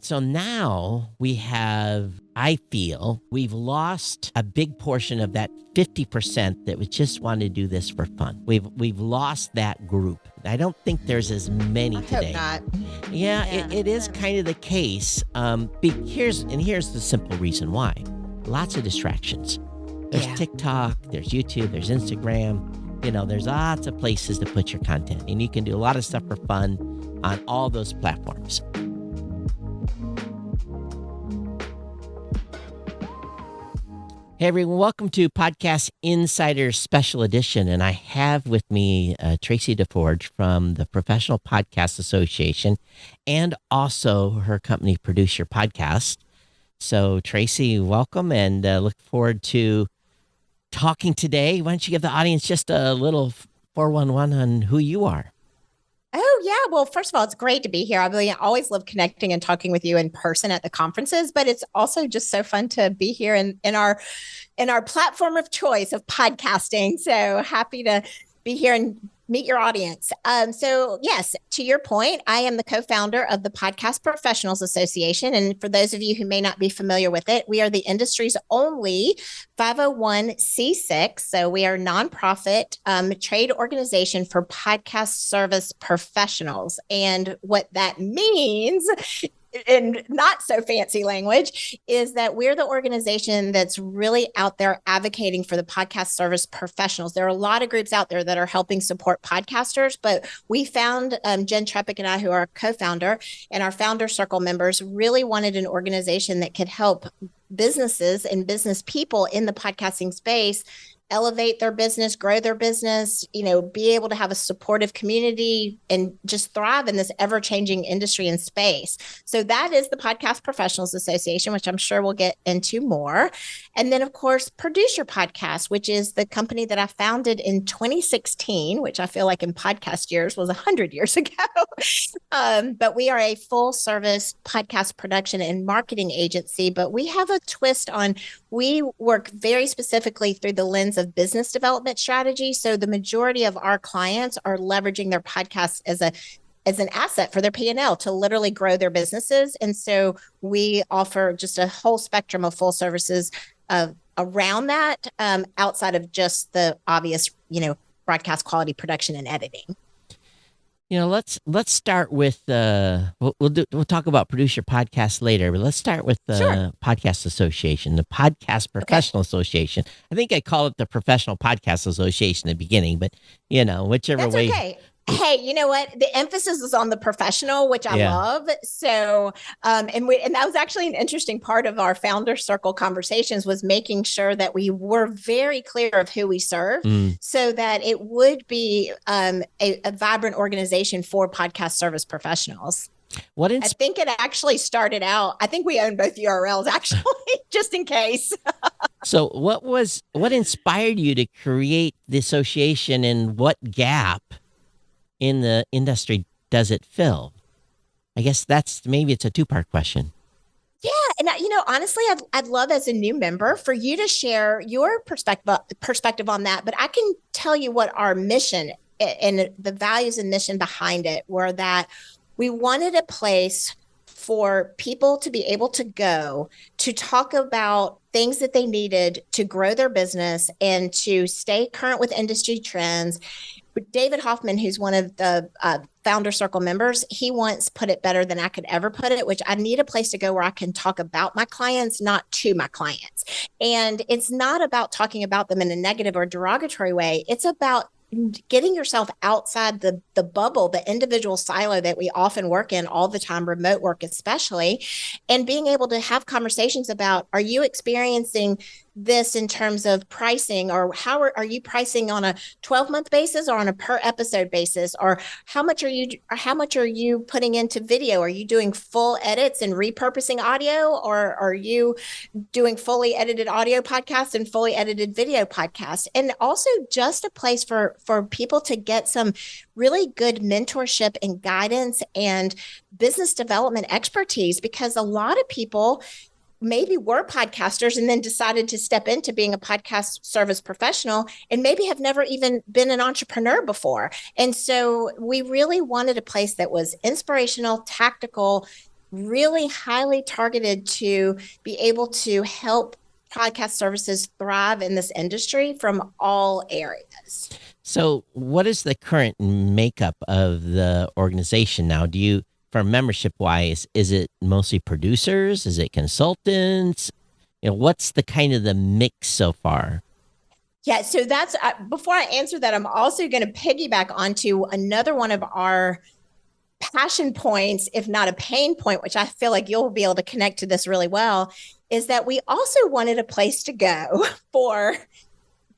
So now I feel we've lost a big portion of that 50% that would just want to do this for fun. We've lost that group. I don't think there's as many today. Hope not. Yeah, it is kind of the case. Here's the simple reason why. Lots of distractions. There's TikTok, there's YouTube, there's Instagram. There's lots of places to put your content, and you can do a lot of stuff for fun on all those platforms. Hey everyone, welcome to Podcast Insider Special Edition, and I have with me Traci DeForge from the Professional Podcast Association and also her company, Produce Your Podcast. So Tracy, welcome, and look forward to talking today. Why don't you give the audience just a little 411 on who you are? Oh, yeah. Well, first of all, it's great to be here. I always love connecting and talking with you in person at the conferences, but it's also just so fun to be here in our platform of choice of podcasting. So happy to be here and meet your audience. So yes, to your point, I am the co-founder of the Podcast Professionals Association. And for those of you who may not be familiar with it, we are the industry's only 501c6. So we are a nonprofit trade organization for podcast service professionals. And what that means, in not so fancy language, is that we're the organization that's really out there advocating for the podcast service professionals. There are a lot of groups out there that are helping support podcasters, but we found Jen Trepick and I, who are a co-founder, and our founder circle members really wanted an organization that could help businesses and business people in the podcasting space elevate their business, grow their business, be able to have a supportive community and just thrive in this ever-changing industry and space. So that is the Podcast Professionals Association, which I'm sure we'll get into more. And then, of course, Produce Your Podcast, which is the company that I founded in 2016, which I feel like in podcast years was 100 years ago. But we are a full-service podcast production and marketing agency, but we have a twist on, we work very specifically through the lens of business development strategy. So the majority of our clients are leveraging their podcasts as an asset for their P&L to literally grow their businesses. And so we offer just a whole spectrum of full services around that, outside of just the obvious, broadcast quality production and editing. Let's start with we'll talk about Produce Your Podcast later, but let's start with the Sure. Podcast Association, the Podcast Professional Association. I think I call it the Professional Podcast Association at the beginning, but whichever That's way. okay. Hey, you know what? The emphasis is on the professional, which I love. So, and that was actually an interesting part of our founder circle conversations, was making sure that we were very clear of who we serve, so that it would be a vibrant organization for podcast service professionals. I think it actually started out, I think we own both URLs actually, just in case. So what inspired you to create the association, and what gap in the industry does it fill? I guess maybe it's a two-part question. Yeah. And, honestly, I'd love, as a new member, for you to share your perspective on that. But I can tell you what our mission and the values and mission behind it were, that we wanted a place for people to be able to go to talk about things that they needed to grow their business and to stay current with industry trends. David Hoffman, who's one of the founder circle members, he once put it better than I could ever put it, which I need a place to go where I can talk about my clients, not to my clients. And it's not about talking about them in a negative or derogatory way. It's about getting yourself outside the bubble, the individual silo that we often work in all the time, remote work especially, and being able to have conversations about, are you experiencing this in terms of pricing, or how are you pricing on a 12-month basis or on a per episode basis, or how much are you putting into video? Are you doing full edits and repurposing audio, or are you doing fully edited audio podcasts and fully edited video podcasts? And also just a place for people to get some really good mentorship and guidance and business development expertise, because a lot of people maybe were podcasters and then decided to step into being a podcast service professional and maybe have never even been an entrepreneur before. And so we really wanted a place that was inspirational, tactical, really highly targeted to be able to help podcast services thrive in this industry from all areas. So, what is the current makeup of the organization now? For membership wise, is it mostly producers? Is it consultants? What's the kind of the mix so far? Yeah, so that's before I answer that, I'm also going to piggyback onto another one of our passion points, if not a pain point, which I feel like you'll be able to connect to this really well, is that we also wanted a place to go for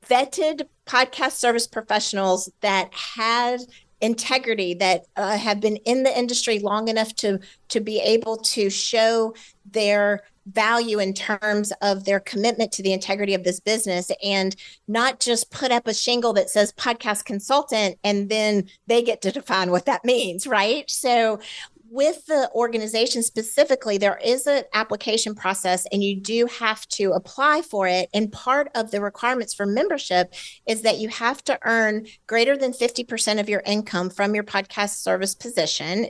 vetted podcast service professionals that had integrity, that have been in the industry long enough to be able to show their value in terms of their commitment to the integrity of this business, and not just put up a shingle that says podcast consultant and then they get to define what that means, right? So with the organization specifically, there is an application process and you do have to apply for it. And part of the requirements for membership is that you have to earn greater than 50% of your income from your podcast service position.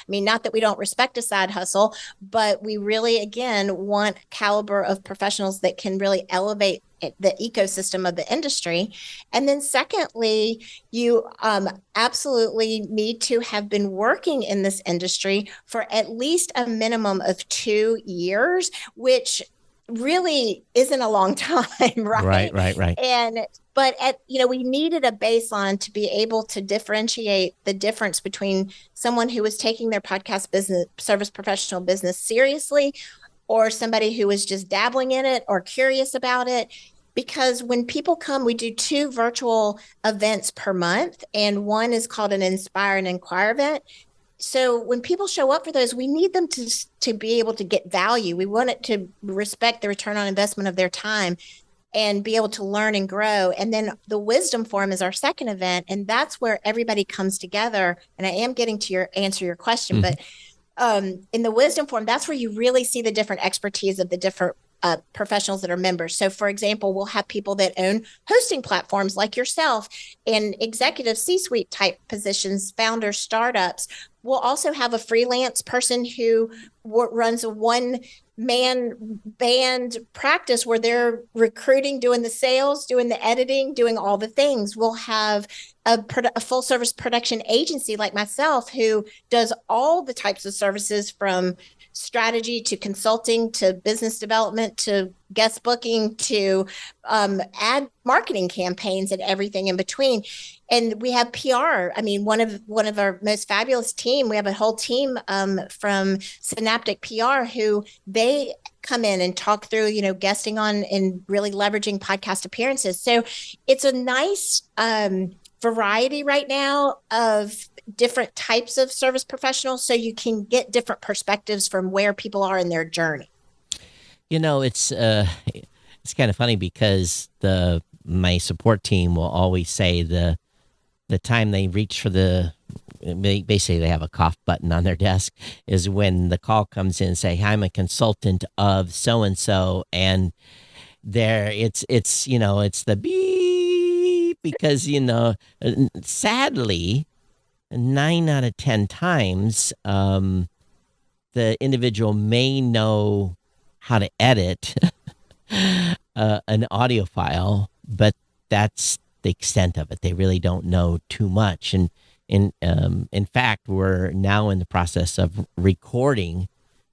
Not that we don't respect a side hustle, but we really, again, want caliber of professionals that can really elevate the ecosystem of the industry. And then secondly, you absolutely need to have been working in this industry for at least a minimum of 2 years, which really isn't a long time, right? Right. We needed a baseline to be able to differentiate the difference between someone who was taking their podcast business, service professional business seriously, or somebody who was just dabbling in it or curious about it. Because when people come, we do 2 virtual events per month, and one is called an Inspire and Inquire event. So when people show up for those, we need them to be able to get value. We want it to respect the return on investment of their time and be able to learn and grow. And then the Wisdom Forum is our second event, and that's where everybody comes together. And I am getting to answer your question, but in the Wisdom Forum, that's where you really see the different expertise of the different professionals that are members. So, for example, we'll have people that own hosting platforms like yourself and executive C-suite type positions, founders, startups. We'll also have a freelance person who runs a one-man band practice where they're recruiting, doing the sales, doing the editing, doing all the things. We'll have a full-service production agency like myself who does all the types of services from strategy to consulting to business development to guest booking to ad marketing campaigns and everything in between. And we have PR. I mean, one of our most fabulous team. We have a whole team from Synaptic PR who they come in and talk through, guesting on and really leveraging podcast appearances. So it's a nice variety right now of different types of service professionals, so you can get different perspectives from where people are in their journey. It's kind of funny because my support team will always say the time they reach for basically they have a cough button on their desk is when the call comes in and say, "Hi, I'm a consultant of so and so," and there it's the beep because sadly 9 out of 10 times, the individual may know how to edit an audio file, but that's the extent of it. They really don't know too much. And in fact, we're now in the process of recording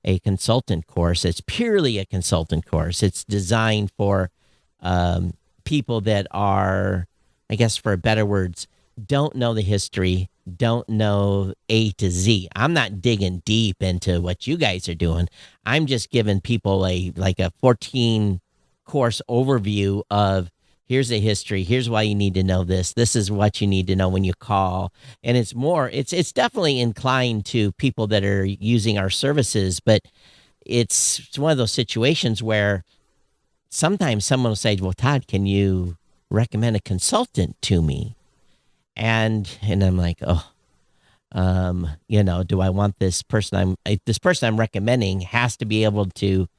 a consultant course. It's purely a consultant course. It's designed for people that are, I guess for better words, don't know the history, don't know A to Z. I'm not digging deep into what you guys are doing. I'm just giving people a 14 course overview of here's the history, here's why you need to know this. This is what you need to know when you call. And it's definitely inclined to people that are using our services, but it's one of those situations where sometimes someone will say, "Well, Todd, can you recommend a consultant to me?" And I'm like, do I want this person I'm recommending has to be able to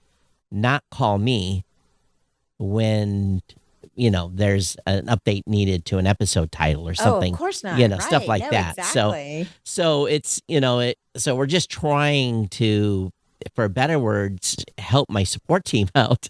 not call me when there's an update needed to an episode title or Oh, of something, course not. stuff Right. like No, that. exactly. So it's, so we're just trying to, for better words, help my support team out.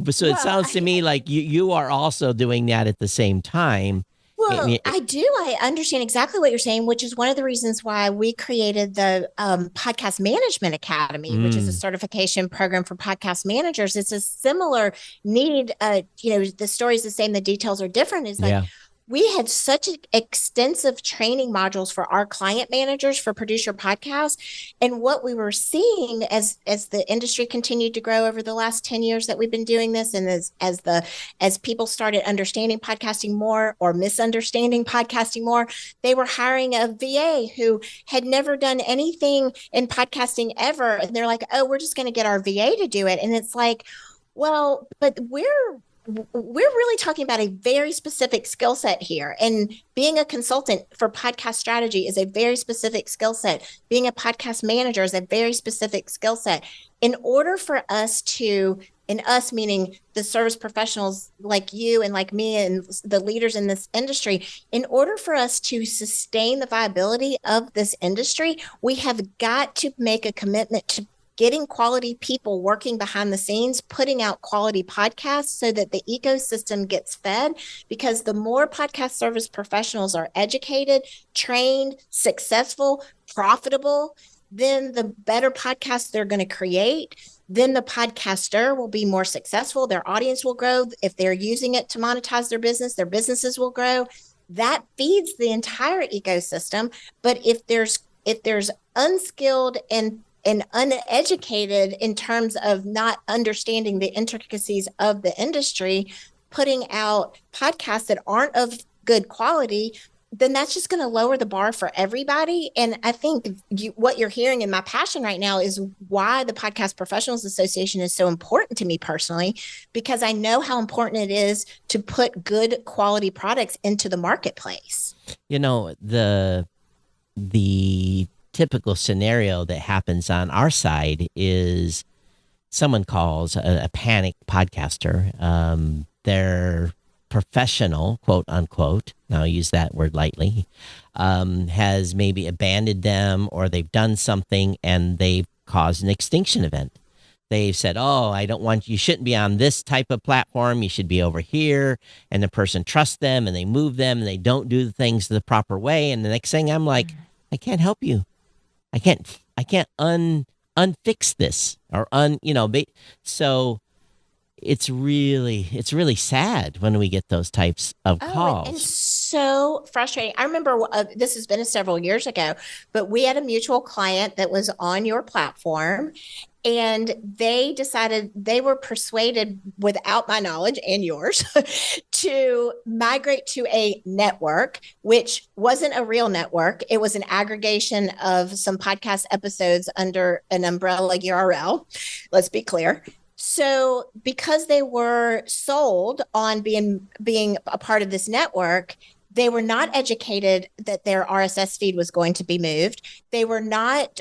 So it Well, sounds to me like you are also doing that at the same time. Well, I do. I understand exactly what you're saying, which is one of the reasons why we created the Podcast Management Academy, which is a certification program for podcast managers. It's a similar need. The story's the same, the details are different. Is like, Yeah. we had such extensive training modules for our client managers for Produce Your Podcast. And what we were seeing as the industry continued to grow over the last 10 years that we've been doing this, and as people started understanding podcasting more or misunderstanding podcasting more, they were hiring a VA who had never done anything in podcasting ever. And they're like, oh, we're just going to get our VA to do it. And it's like, well, but we're really talking about a very specific skill set here. And being a consultant for podcast strategy is a very specific skill set. Being a podcast manager is a very specific skill set. In order for us to, and us meaning the service professionals like you and like me and the leaders in this industry, in order for us to sustain the viability of this industry, we have got to make a commitment to getting quality people working behind the scenes, putting out quality podcasts so that the ecosystem gets fed. Because the more podcast service professionals are educated, trained, successful, profitable, then the better podcasts they're going to create. Then the podcaster will be more successful. Their audience will grow. If they're using it to monetize their businesses will grow. That feeds the entire ecosystem. But if there's unskilled and uneducated in terms of not understanding the intricacies of the industry, putting out podcasts that aren't of good quality, then that's just going to lower the bar for everybody. And I think what you're hearing in my passion right now is why the Podcast Professionals Association is so important to me personally, because I know how important it is to put good quality products into the marketplace. The typical scenario that happens on our side is someone calls a panic podcaster. They're professional, quote unquote, now I'll use that word lightly, has maybe abandoned them, or they've done something and they've caused an extinction event. They've said, oh, you shouldn't be on this type of platform. You should be over here. And the person trusts them and they move them and they don't do the things the proper way. And the next thing I'm like, I can't help you. I can't unfix this so it's really sad when we get those types of calls. And so frustrating. I remember this has been several years ago, but we had a mutual client that was on your platform, and they decided, they were persuaded without my knowledge and yours to migrate to a network, which wasn't a real network. It was an aggregation of some podcast episodes under an umbrella URL. Let's be clear. So because they were sold on being a part of this network, they were not educated that their RSS feed was going to be moved. They were not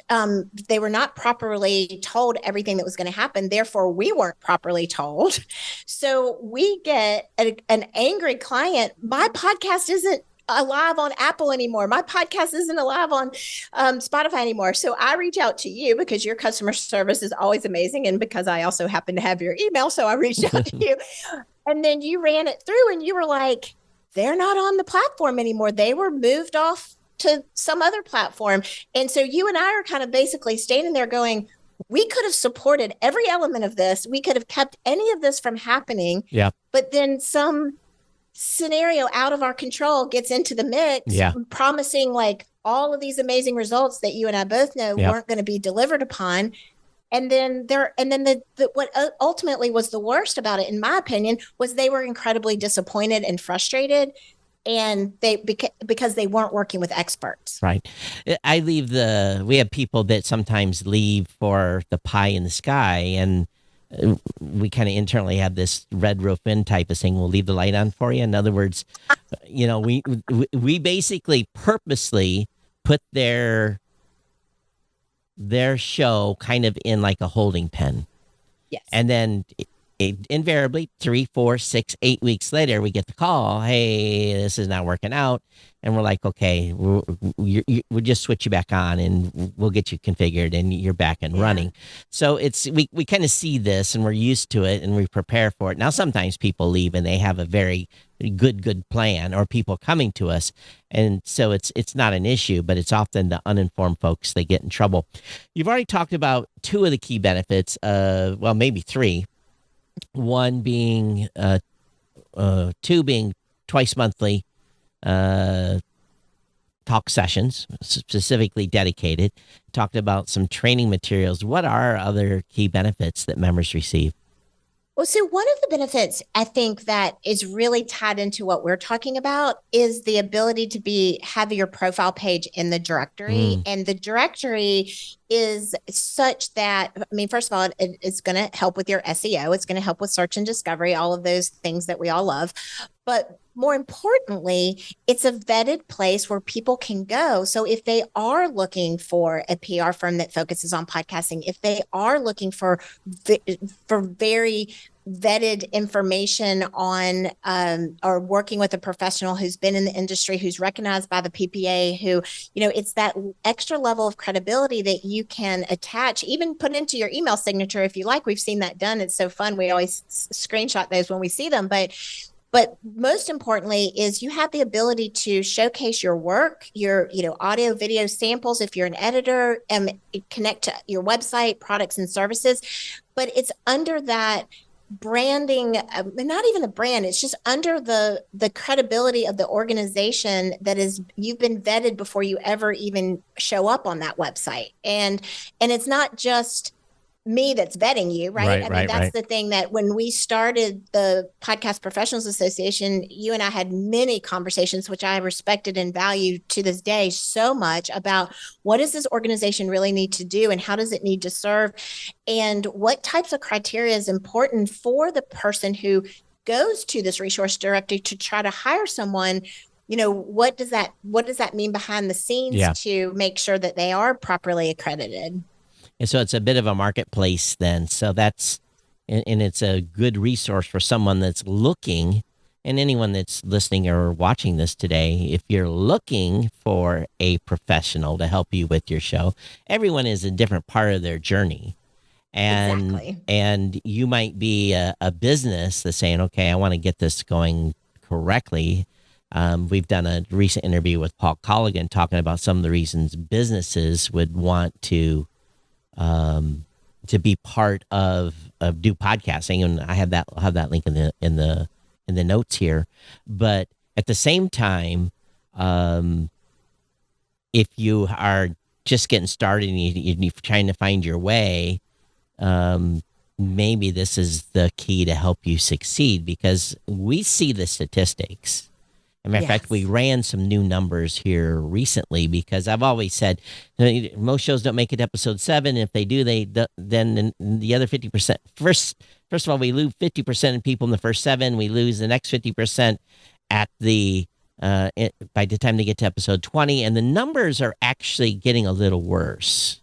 properly told everything that was going to happen. Therefore, we weren't properly told. So we get an angry client. My podcast isn't alive on Apple anymore. My podcast isn't alive on Spotify anymore. So I reach out to you because your customer service is always amazing. And because I also happen to have your email. So I reached out to you. And then you ran it through and you were like, they're not on the platform anymore. They were moved off to some other platform. And so you and I are kind of basically standing there going, we could have supported every element of this. We could have kept any of this from happening. Yeah. But then some scenario out of our control gets into the mix, promising like all of these amazing results that you and I both know weren't going to be delivered upon. And then what ultimately was the worst about it, in my opinion, was they were incredibly disappointed and frustrated, and because they weren't working with experts. Right. We have people that sometimes leave for the pie in the sky, and we kind of internally have this red roof in type of thing. We'll leave the light on for you. In other words, we basically purposely put their show kind of in like a holding pen. Yes. And then invariably 3, 4, 6, 8 weeks later, we get the call. Hey, this is not working out. And we're like, okay, we'll just switch you back on and we'll get you configured and you're back and running. So we kind of see this and we're used to it and we prepare for it. Now, sometimes people leave and they have a very good plan, or people coming to us. And so it's not an issue, but it's often the uninformed folks, they get in trouble. You've already talked about 2 of the key benefits, well, maybe 3. One being, 2 being twice monthly talk sessions, specifically dedicated. Talked about some training materials. What are other key benefits that members receive? Well, so one of the benefits I think that is really tied into what we're talking about is the ability to have your profile page in the directory. And the directory is such that, I mean, first of all, it's going to help with your SEO. It's going to help with search and discovery, all of those things that we all love. But more importantly, it's a vetted place where people can go. So if they are looking for a PR firm that focuses on podcasting, if they are looking for very vetted information on or working with a professional who's been in the industry, who's recognized by the PPA, who, it's that extra level of credibility that you can attach, even put into your email signature if you like. We've seen that done. It's so fun. We always screenshot those when we see them. But most importantly is you have the ability to showcase your work, your audio, video samples if you're an editor, and connect to your website, products and services. But it's under that branding, not even the brand, it's just under the credibility of the organization that is, you've been vetted before you ever even show up on that website. And it's not just me that's vetting you, right? That's the thing, that when we started the Podcast Professionals Association, you and I had many conversations, which I respected and value to this day so much, about what does this organization really need to do and how does it need to serve, and what types of criteria is important for the person who goes to this resource directory to try to hire someone. What does that mean behind the scenes to make sure that they are properly accredited? And so it's a bit of a marketplace then. So and it's a good resource for someone that's looking, and anyone that's listening or watching this today. If you're looking for a professional to help you with your show, everyone is a different part of their journey. And you might be a business that's saying, okay, I want to get this going correctly. We've done a recent interview with Paul Colligan talking about some of the reasons businesses would want to be part of do podcasting, and I'll have that link in the notes here. But at the same time, if you are just getting started and you're trying to find your way, maybe this is the key to help you succeed, because we see the statistics. As a matter of fact, we ran some new numbers here recently, because I've always said most shows don't make it to episode 7. If they do, then the other 50%. First of all, we lose 50% of people in the first 7. We lose the next 50% at by the time they get to episode 20, and the numbers are actually getting a little worse.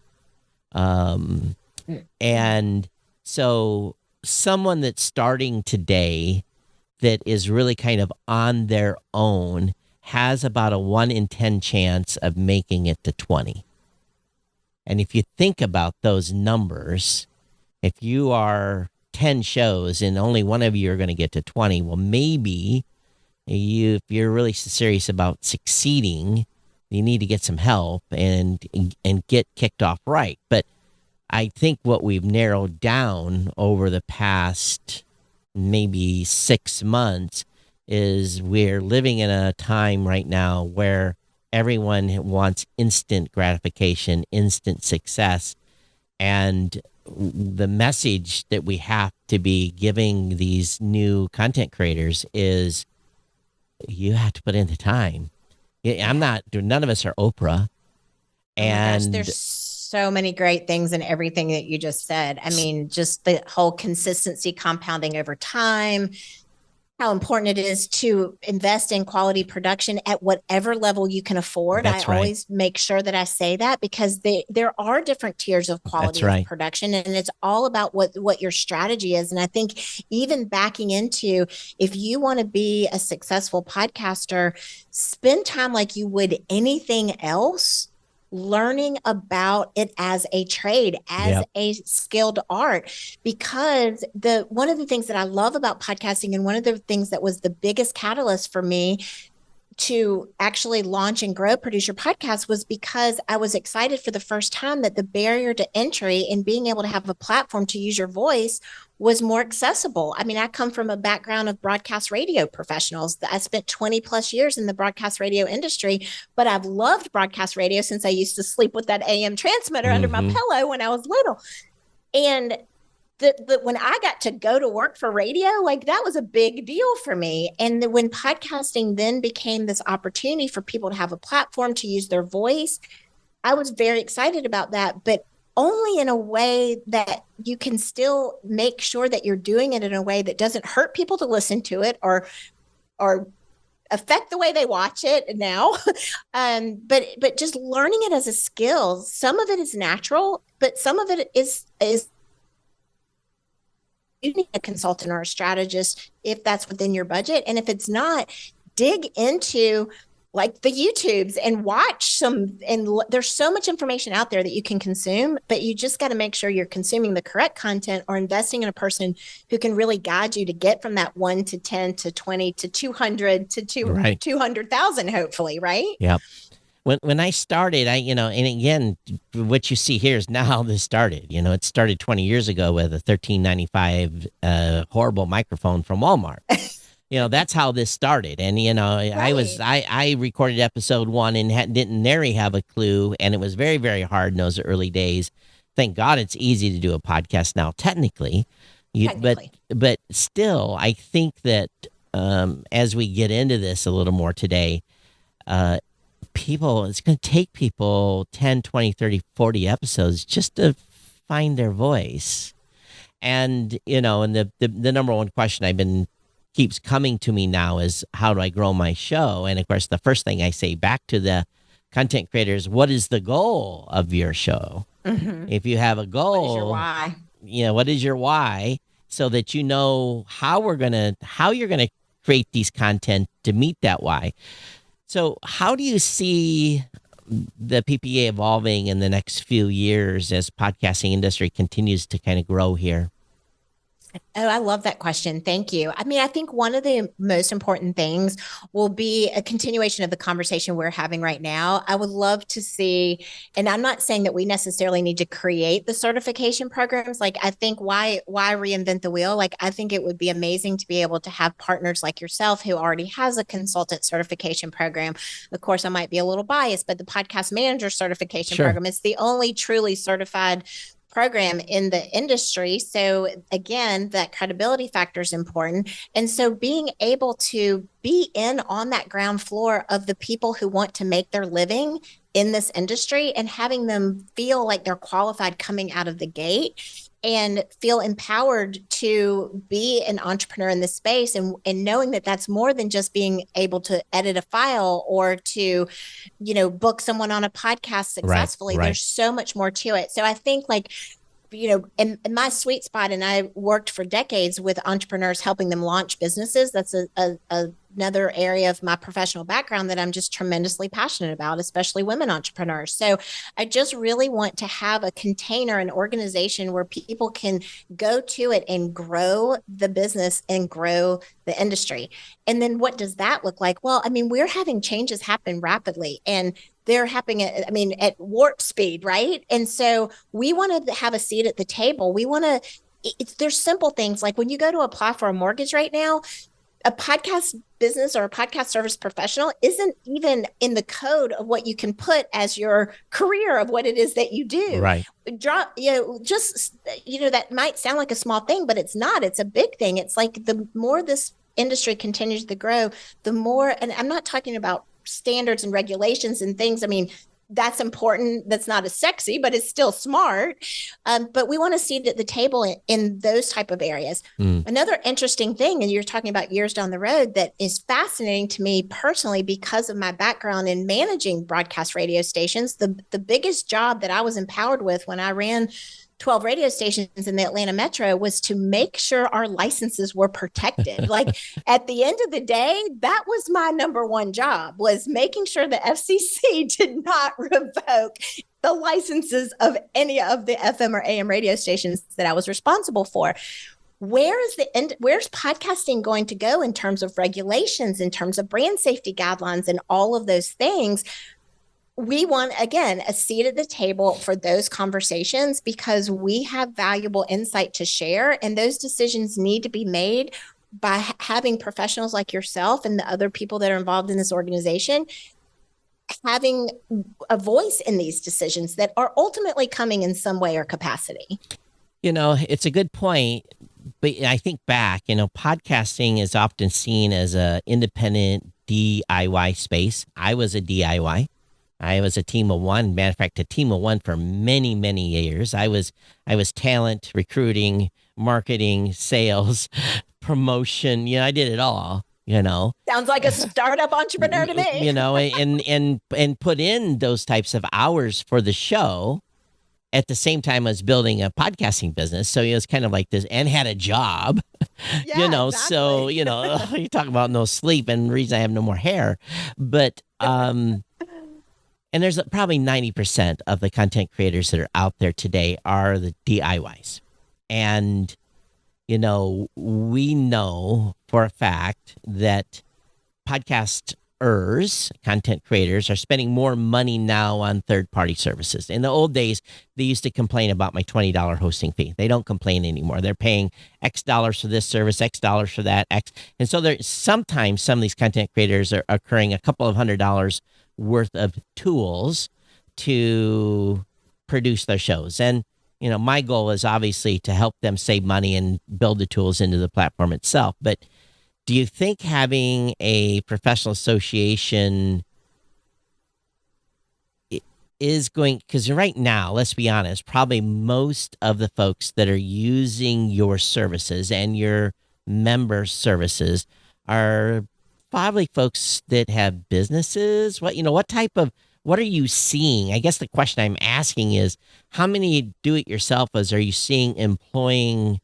And so someone that's starting today that is really kind of on their own has about a 1 in 10 chance of making it to 20. And if you think about those numbers, if you are 10 shows and only one of you are going to get to 20, well, maybe if you're really serious about succeeding, you need to get some help and get kicked off right. But I think what we've narrowed down over the past maybe 6 months is we're living in a time right now where everyone wants instant gratification, instant success. And the message that we have to be giving these new content creators is you have to put in the time. None of us are Oprah. And there's so many great things in everything that you just said. I mean, just the whole consistency compounding over time. how important it is to invest in quality production at whatever level you can afford. I That's right. always make sure that I say that, because there are different tiers of That's quality of right. production, and it's all about what your strategy is. And I think even backing into, if you want to be a successful podcaster, spend time like you would anything else, learning about it as a trade, as Yep. a skilled art. Because the one of the things that I love about podcasting, and one of the things that was the biggest catalyst for me to actually launch and grow Produce Your Podcast, was because I was excited for the first time that the barrier to entry and being able to have a platform to use your voice was more accessible. I mean, I come from a background of broadcast radio professionals. I spent 20 plus years in the broadcast radio industry, but I've loved broadcast radio since I used to sleep with that AM transmitter under my pillow when I was little. And when I got to go to work for radio, like that was a big deal for me. And when podcasting then became this opportunity for people to have a platform to use their voice, I was very excited about that, but only in a way that you can still make sure that you're doing it in a way that doesn't hurt people to listen to it or affect the way they watch it now. But just learning it as a skill. Some of it is natural, but some of it is you need a consultant or a strategist if that's within your budget. And if it's not, dig into like the YouTubes and watch some. And there's so much information out there that you can consume, but you just got to make sure you're consuming the correct content or investing in a person who can really guide you to get from that 1 to 10 to 20 to 200 to 200,000, hopefully, right? Yep. When I started, and again, what you see here is now this started. It started 20 years ago with a $13.95 horrible microphone from Walmart. That's how this started. And right. I recorded episode 1 and didn't nary have a clue, and it was very, very hard in those early days. Thank God it's easy to do a podcast now, technically. But still, I think that as we get into this a little more today, it's going to take people 10, 20, 30, 40 episodes just to find their voice. And, and the number one question keeps coming to me now is, how do I grow my show? And of course, the first thing I say back to the content creators, what is the goal of your show? Mm-hmm. If you have a goal, what is your why? What is your why? So that you know how you're going to create these content to meet that why. So how do you see the PPA evolving in the next few years as podcasting industry continues to kind of grow here? Oh, I love that question. Thank you. I mean, I think one of the most important things will be a continuation of the conversation we're having right now. I would love to see, and I'm not saying that we necessarily need to create the certification programs. Like, I think why reinvent the wheel? Like, I think it would be amazing to be able to have partners like yourself who already has a consultant certification program. Of course, I might be a little biased, but the podcast manager certification program is the only truly certified program in the industry. So again, that credibility factor is important. And so being able to be in on that ground floor of the people who want to make their living in this industry and having them feel like they're qualified coming out of the gate and feel empowered to be an entrepreneur in this space, and knowing that that's more than just being able to edit a file or to, book someone on a podcast successfully. Right. There's so much more to it. So I think in my sweet spot, and I worked for decades with entrepreneurs, helping them launch businesses. That's another area of my professional background that I'm just tremendously passionate about, especially women entrepreneurs. So I just really want to have a container, an organization where people can go to it and grow the business and grow the industry. And then what does that look like? Well, I mean, we're having changes happen rapidly, and they're happening at warp speed, right? And so we want to have a seat at the table. We want to, there's simple things like when you go to apply for a mortgage right now, a podcast business or a podcast service professional isn't even in the code of what you can put as your career of what it is that you do. Right. That might sound like a small thing, but it's not. It's a big thing. It's like the more this industry continues to grow, the more, and I'm not talking about standards and regulations and things. I mean, that's important. That's not as sexy, but it's still smart. But we want to see it at the table in those type of areas. Another interesting thing, and you're talking about years down the road, that is fascinating to me personally because of my background in managing broadcast radio stations. The biggest job that I was empowered with when I ran 12 radio stations in the Atlanta metro was to make sure our licenses were protected. Like at the end of the day, that was my number one job, was making sure the FCC did not revoke the licenses of any of the FM or AM radio stations that I was responsible for. Where's podcasting going to go in terms of regulations, in terms of brand safety guidelines and all of those things? We want, again, a seat at the table for those conversations because we have valuable insight to share, and those decisions need to be made by having professionals like yourself and the other people that are involved in this organization having a voice in these decisions that are ultimately coming in some way or capacity. It's a good point, but I think back, podcasting is often seen as a independent DIY space. I was a DIY. I was a team of one. Matter of fact, a team of one for many, many years. I was talent, recruiting, marketing, sales, promotion. I did it all. Sounds like a startup entrepreneur to me. And put in those types of hours for the show at the same time as building a podcasting business. So it was kind of like this, and had a job. Yeah, exactly. So you talk about no sleep and the reason I have no more hair, but and there's probably 90% of the content creators that are out there today are the DIYs. And, we know for a fact that podcasters, content creators, are spending more money now on third-party services. In the old days, they used to complain about my $20 hosting fee. They don't complain anymore. They're paying X dollars for this service, X dollars for that, X. And so sometimes some of these content creators are incurring a couple of $100 worth of tools to produce their shows. And, my goal is obviously to help them save money and build the tools into the platform itself. But do you think having a professional association is going, because right now, let's be honest, probably most of the folks that are using your services and your member services are probably folks that have businesses. What are you seeing? I guess the question I'm asking is, how many do-it-yourselfers are you seeing employing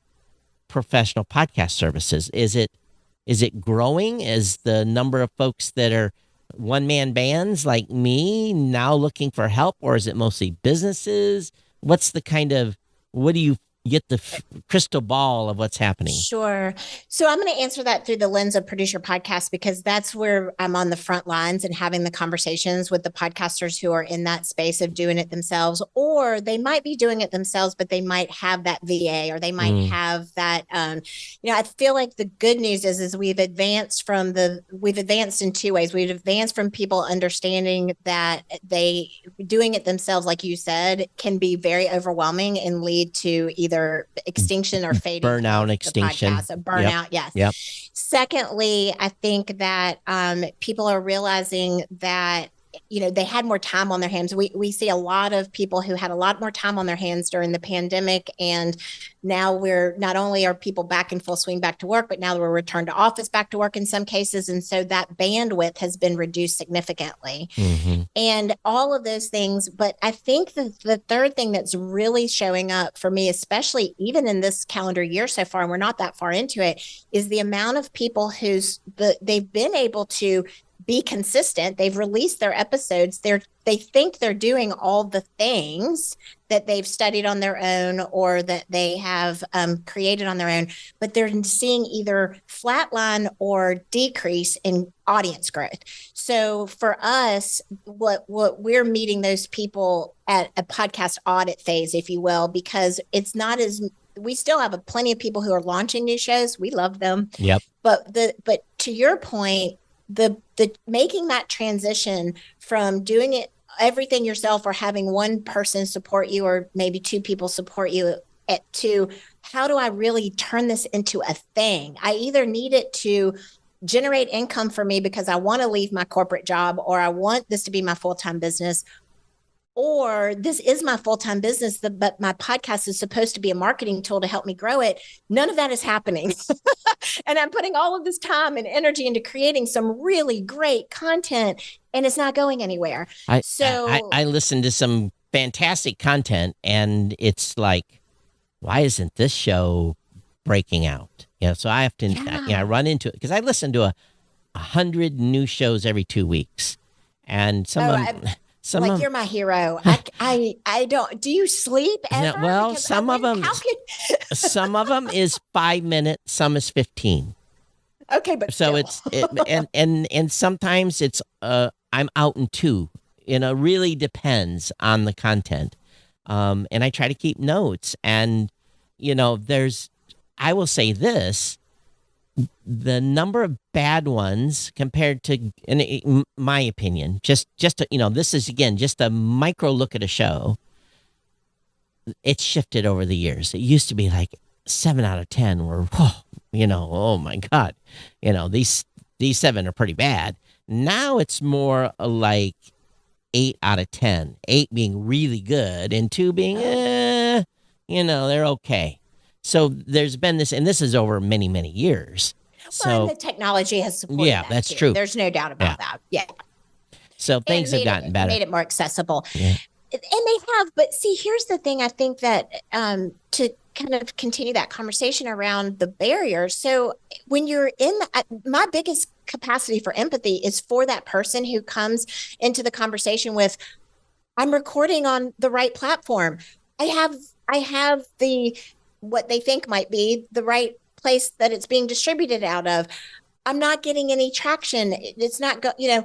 professional podcast services? Is it growing? Is the number of folks that are one-man bands like me now looking for help, or is it mostly businesses? What do you get the crystal ball of what's happening? Sure. So I'm going to answer that through the lens of Producer Podcast, because that's where I'm on the front lines and having the conversations with the podcasters who are in that space of doing it themselves, or they might be doing it themselves, but they might have that VA, or they might have that, I feel like the good news is we've advanced in two ways. We've advanced from people understanding that they doing it themselves, like you said, can be very overwhelming and lead to either extinction or fading, burnout, extinction, burnout. Yes. Yep. Secondly, I think that people are realizing that they had more time on their hands. We see a lot of people who had a lot more time on their hands during the pandemic, and now we're not only are people back in full swing back to work, but now we're returned to office back to work in some cases, and so that bandwidth has been reduced significantly, and all of those things. But I think the third thing that's really showing up for me, especially even in this calendar year so far, and we're not that far into it, is the amount of people they've been able to be consistent. They've released their episodes. They think they're doing all the things that they've studied on their own or that they have created on their own, but they're seeing either flatline or decrease in audience growth. So for us, what we're meeting those people at a podcast audit phase, if you will, because it's not as we still have plenty of people who are launching new shows. We love them. Yep. But to your point, the making that transition from doing it everything yourself or having one person support you or maybe two people support you to how do I really turn this into a thing? I either need it to generate income for me because I want to leave my corporate job or I want this to be my full-time business, or this is my full-time business, but my podcast is supposed to be a marketing tool to help me grow it. None of that is happening. And I'm putting all of this time and energy into creating some really great content, and it's not going anywhere. I listen to some fantastic content, and it's like, why isn't this show breaking out? So I have to, I run into it because I listen to 100 new shows every 2 weeks, and you're my hero. I don't. Do you sleep ever? Well, because some of them, some of them is 5 minutes, some is 15. Okay, but so still. and sometimes it's I'm out in 2. Really depends on the content, and I try to keep notes. And I will say this. The number of bad ones compared to, in my opinion, just this is, again, just a micro look at a show. It's shifted over the years. It used to be like 7 out of 10 were, oh my God, these 7 are pretty bad. Now it's more like 8 out of 10, 8 being really good and 2 being, they're okay. So there's been this, and this is over many, many years. Well, the technology has supported that that's too. true. There's no doubt about that. Yeah. So things have gotten better. Made it more accessible. Yeah. And they have, but see, here's the thing. I think that to kind of continue that conversation around the barriers. So when you're my biggest capacity for empathy is for that person who comes into the conversation with, I'm recording on the right platform. I have what they think might be the right place that it's being distributed out of. I'm not getting any traction. It's not I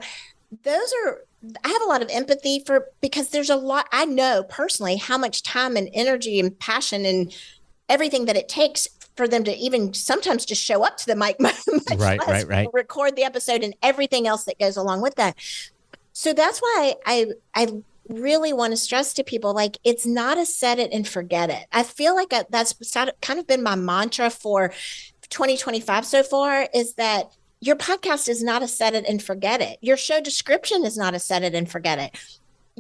have a lot of empathy because there's a lot. I know personally how much time and energy and passion and everything that it takes for them to even sometimes just show up to the mic, right. record the episode and everything else that goes along with that. So that's why I really want to stress to people, like, it's not a set it and forget it. I feel like that's kind of been my mantra for 2025 so far, is that your podcast is not a set it and forget it. Your show description is not a set it and forget it.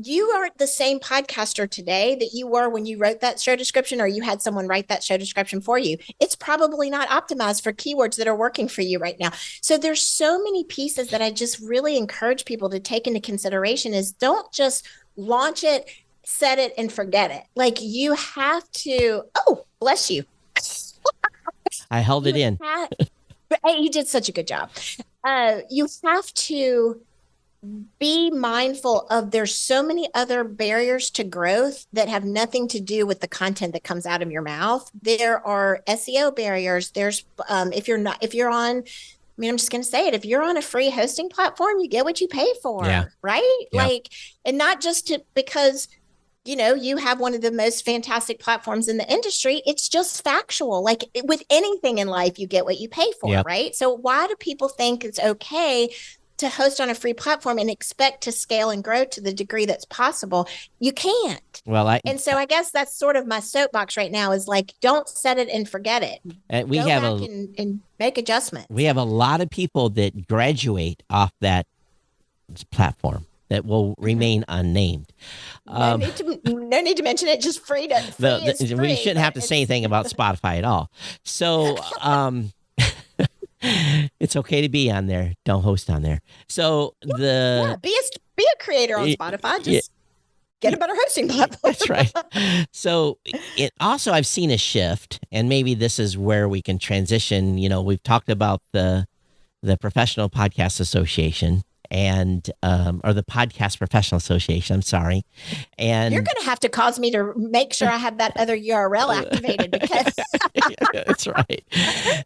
You aren't the same podcaster today that you were when you wrote that show description, or you had someone write that show description for you. It's probably not optimized for keywords that are working for you right now. So there's so many pieces that I just really encourage people to take into consideration. Is don't just launch it, set it, and forget it. Like, you have to, oh, bless you. I held it in. Hey, you did such a good job. You have to be mindful of, there's so many other barriers to growth that have nothing to do with the content that comes out of your mouth. There are SEO barriers. There's I'm just going to say it. If you're on a free hosting platform, you get what you pay for, right? Yeah. Like, and not just because, you have one of the most fantastic platforms in the industry. It's just factual. Like with anything in life, you get what you pay for, right? So why do people think it's okay to host on a free platform and expect to scale and grow to the degree that's possible? You can't. And so I guess that's sort of my soapbox right now, is like, don't set it and forget it. We Go have back and make adjustments. We have a lot of people that graduate off that platform that will remain unnamed. No need to mention it. Just free. We shouldn't have to say anything about Spotify at all. So it's okay to be on there. Don't host on there. So be a creator on Spotify. Just get a better hosting platform. That's right. So I've seen a shift, and maybe this is where we can transition. We've talked about the Professional Podcast Association, and or the Podcast Professional Association. I'm sorry. And you're going to have to cause me to make sure I have that other URL activated, because that's right.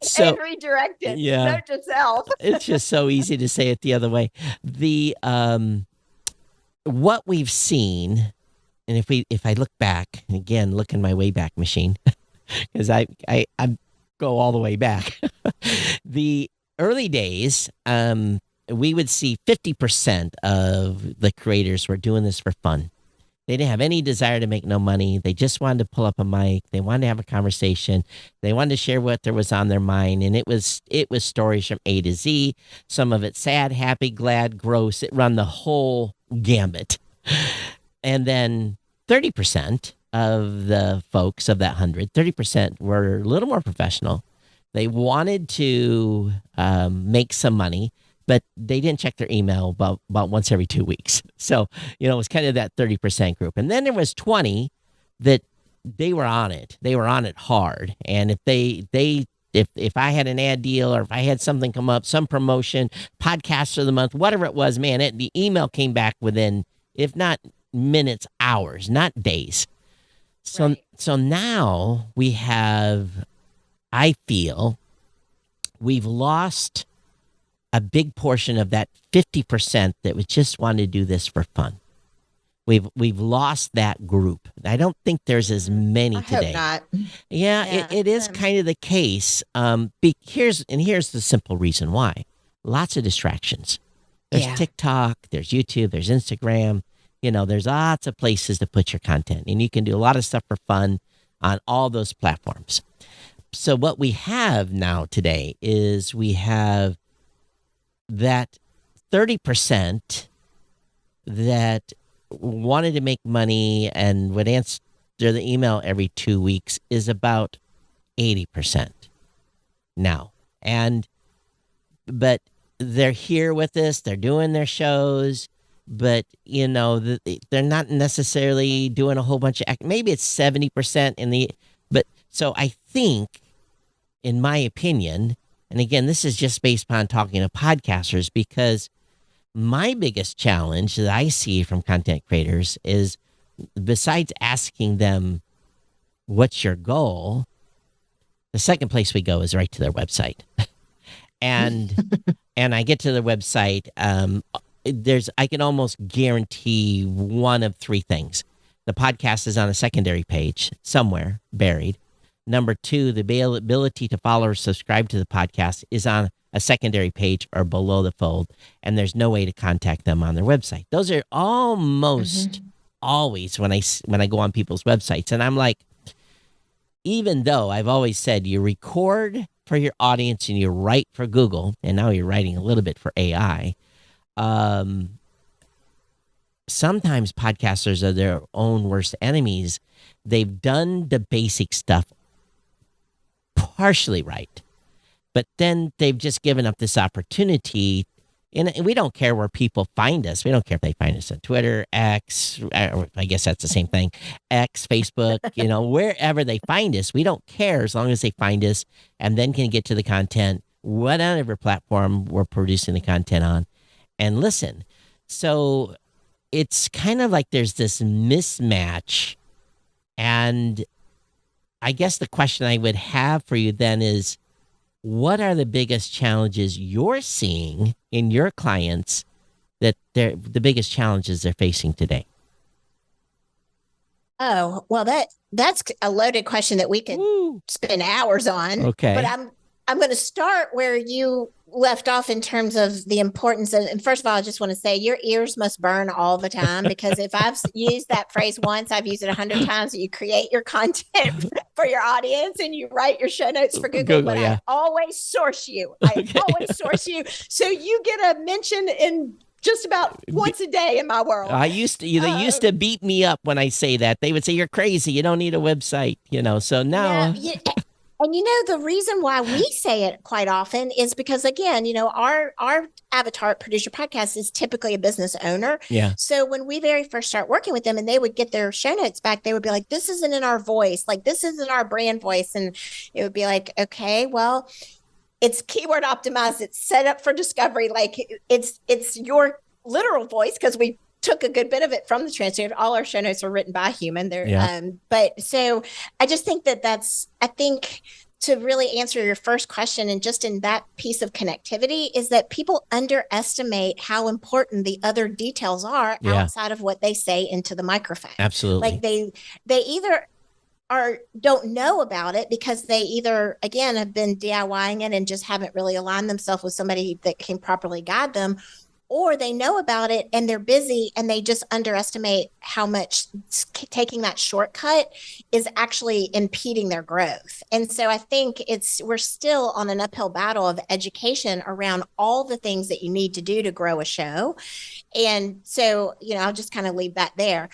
So and redirected. Note to self. It's just so easy to say it the other way. The what we've seen, and if I look back, and again, look in my Wayback Machine, because I go all the way back. The early days, we would see 50% of the creators were doing this for fun. They didn't have any desire to make no money. They just wanted to pull up a mic. They wanted to have a conversation. They wanted to share what there was on their mind. And it was stories from A to Z. Some of it sad, happy, glad, gross. It run the whole gambit. And then 30% of the folks of that 100, 30% were a little more professional. They wanted to make some money, but they didn't check their email about once every 2 weeks. So, it was kind of that 30% group. And then there was 20 that they were on it. They were on it hard. And if I had an ad deal or if I had something come up, some promotion, podcast of the month, whatever it was, man, the email came back within, if not minutes, hours, not days. So, Right. so now we have, I feel we've lost a big portion of that 50% that would just want to do this for fun. We've lost that group. I don't think there's as many today. I hope not. Yeah, it is kind of the case. Here's the simple reason why. Lots of distractions. There's TikTok, there's YouTube, there's Instagram. There's lots of places to put your content, and you can do a lot of stuff for fun on all those platforms. So what we have now today is we have that 30% that wanted to make money and would answer the email every 2 weeks is about 80% now. But they're here with us, they're doing their shows, but they're not necessarily doing a whole bunch of maybe it's 70% but so I think, in my opinion, and again, this is just based upon talking to podcasters, because my biggest challenge that I see from content creators is, besides asking them, what's your goal? The second place we go is right to their website. and I get to their website. I can almost guarantee one of three things. The podcast is on a secondary page somewhere buried. Number two, the ability to follow or subscribe to the podcast is on a secondary page or below the fold, and there's no way to contact them on their website. Those are almost always when I go on people's websites, and I'm like, even though I've always said you record for your audience and you write for Google, and now you're writing a little bit for AI, sometimes podcasters are their own worst enemies. They've done the basic stuff partially right, but then they've just given up this opportunity. And we don't care where people find us. We don't care if they find us on Twitter, X, I guess that's the same thing, X, Facebook, wherever they find us. We don't care as long as they find us and then can get to the content, whatever platform we're producing the content on, and listen. So it's kind of like there's this mismatch. And I guess the question I would have for you then is, what are the biggest challenges you're seeing in your clients, that the biggest challenges they're facing today? Oh, well, that's a loaded question that we could spend hours on. Okay. But I'm going to start where you left off in terms of the importance of, and first of all, I just want to say your ears must burn all the time, because if I've used that phrase once, I've used it 100 times. You create your content for your audience and you write your show notes for Google, but I always source you. Always source you. So you get a mention in just about once a day in my world. They used to beat me up when I say that. They would say, you're crazy. You don't need a website, so now. Yeah. And the reason why we say it quite often is because, again, our avatar at Produce Your Podcast is typically a business owner. Yeah. So when we very first start working with them and they would get their show notes back, they would be like, this isn't in our voice. Like, this isn't our brand voice. And it would be like, okay, well, it's keyword optimized. It's set up for discovery. Like, it's your literal voice, because we took a good bit of it from the transcript. All our show notes are written by a human. But so I just think I think to really answer your first question, and just in that piece of connectivity, is that people underestimate how important the other details are outside of what they say into the microphone. Absolutely. Like they either don't know about it because they either, again, have been DIYing it and just haven't really aligned themselves with somebody that can properly guide them, or they know about it and they're busy and they just underestimate how much taking that shortcut is actually impeding their growth. And so I think we're still on an uphill battle of education around all the things that you need to do to grow a show. And so, I'll just kind of leave that there.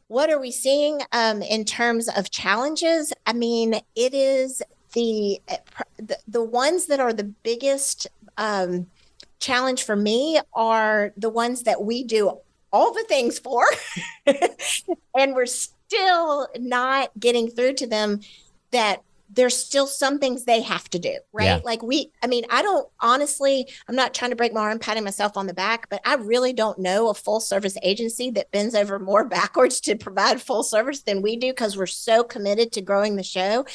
What are we seeing in terms of challenges? I mean, it is the ones that are the biggest challenge for me are the ones that we do all the things for, and we're still not getting through to them that there's still some things they have to do, right? Yeah. Like I'm not trying to break my arm patting myself on the back, but I really don't know a full service agency that bends over more backwards to provide full service than we do, because we're so committed to growing the show.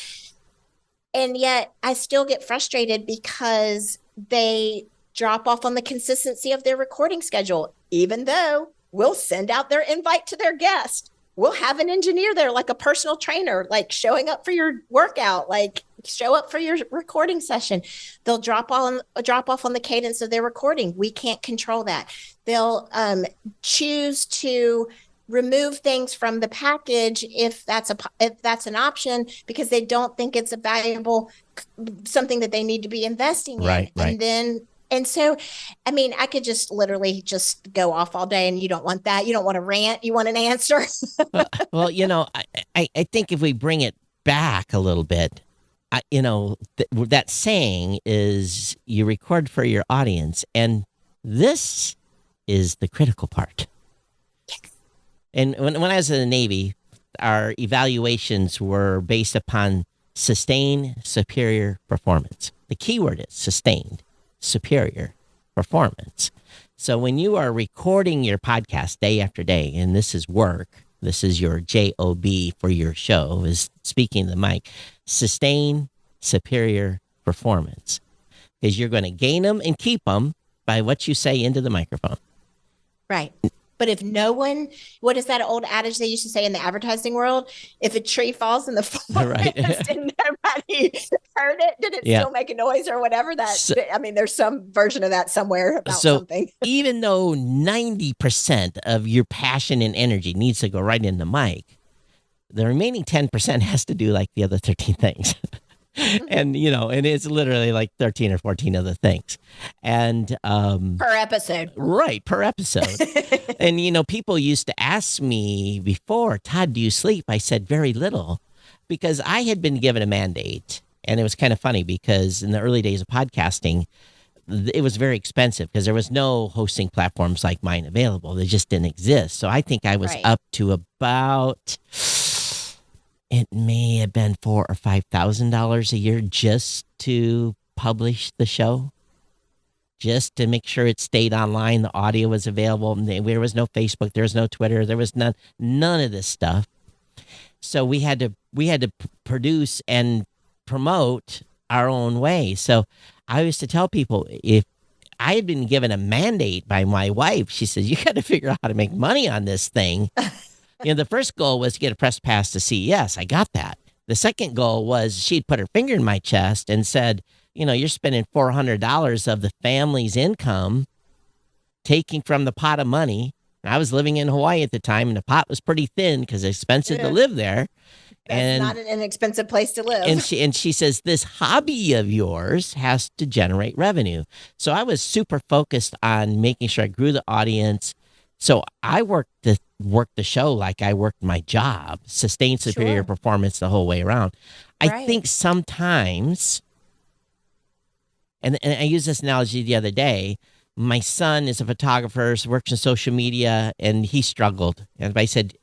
And yet I still get frustrated because they drop off on the consistency of their recording schedule, even though we'll send out their invite to their guest. We'll have an engineer there, like a personal trainer, like showing up for your workout, like show up for your recording session. They'll drop off on the cadence of their recording. We can't control that. They'll choose to remove things from the package if that's an option, because they don't think it's a valuable something that they need to be investing in. Right. And so, I mean, I could just literally just go off all day, and you don't want that. You don't want to rant. You want an answer. Well, I think if we bring it back a little bit, that saying is you record for your audience. And this is the critical part. Yes. And when I was in the Navy, our evaluations were based upon sustained superior performance. The key word is sustained superior performance. So when you are recording your podcast day after day, and this is work, this is your job for your show, is speaking to the mic, sustain superior performance, because you're going to gain them and keep them by what you say into the microphone. Right. But if no one, what is that old adage they used to say in the advertising world? If a tree falls in the forest, Right. and nobody heard it, did it still make a noise or whatever? There's some version of that somewhere about something. Even though 90% of your passion and energy needs to go right in the mic, the remaining 10% has to do like the other 13 things. And, and it's literally like 13 or 14 other things. And per episode. Right, per episode. And, people used to ask me before, Todd, do you sleep? I said very little, because I had been given a mandate. And it was kind of funny because in the early days of podcasting, it was very expensive because there was no hosting platforms like mine available. They just didn't exist. So I think I was up to about... it may have been $4,000 or $5,000 a year just to publish the show, just to make sure it stayed online. The audio was available. There was no Facebook. There was no Twitter. There was none of this stuff. So we had to produce and promote our own way. So I used to tell people, if I had been given a mandate by my wife, she says, you got to figure out how to make money on this thing. The first goal was to get a press pass to CES. I got that. The second goal was she'd put her finger in my chest and said, you're spending $400 of the family's income, taking from the pot of money. And I was living in Hawaii at the time, and the pot was pretty thin because it's expensive to live there. That's not an inexpensive place to live. And she says, this hobby of yours has to generate revenue. So I was super focused on making sure I grew the audience. So I worked the show like I worked my job, sustained superior performance the whole way around. I think sometimes, and I used this analogy the other day, my son is a photographer, works in social media, and he struggled. And I said,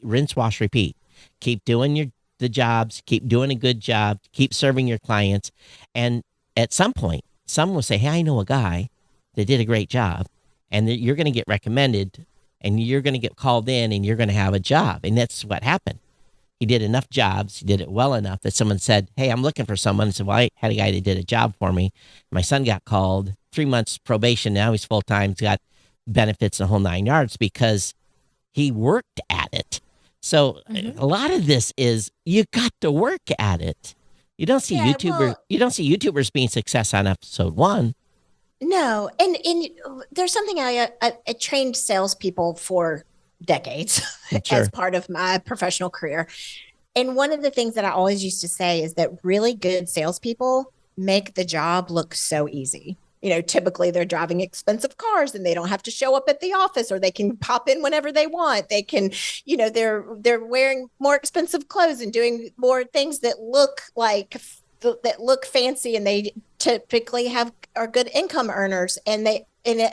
rinse, wash, repeat. Keep doing the jobs, keep doing a good job, keep serving your clients. And at some point, someone will say, hey, I know a guy that did a great job. And you're going to get recommended, and you're going to get called in, and you're going to have a job. And that's what happened. He did enough jobs. He did it well enough that someone said, hey, I'm looking for someone. I said, well, I had a guy that did a job for me. My son got called, 3 months probation. Now he's full-time. He's got benefits and the whole 9 yards because he worked at it. So a lot of this is you got to work at it. You don't see YouTubers being success on episode 1. No, and there's something I trained salespeople for decades as Sure. part of my professional career. And one of the things that I always used to say is that really good salespeople make the job look so easy. Typically they're driving expensive cars and they don't have to show up at the office, or they can pop in whenever they want. They can, they're wearing more expensive clothes and doing more things that look fancy, and they typically are good income earners. And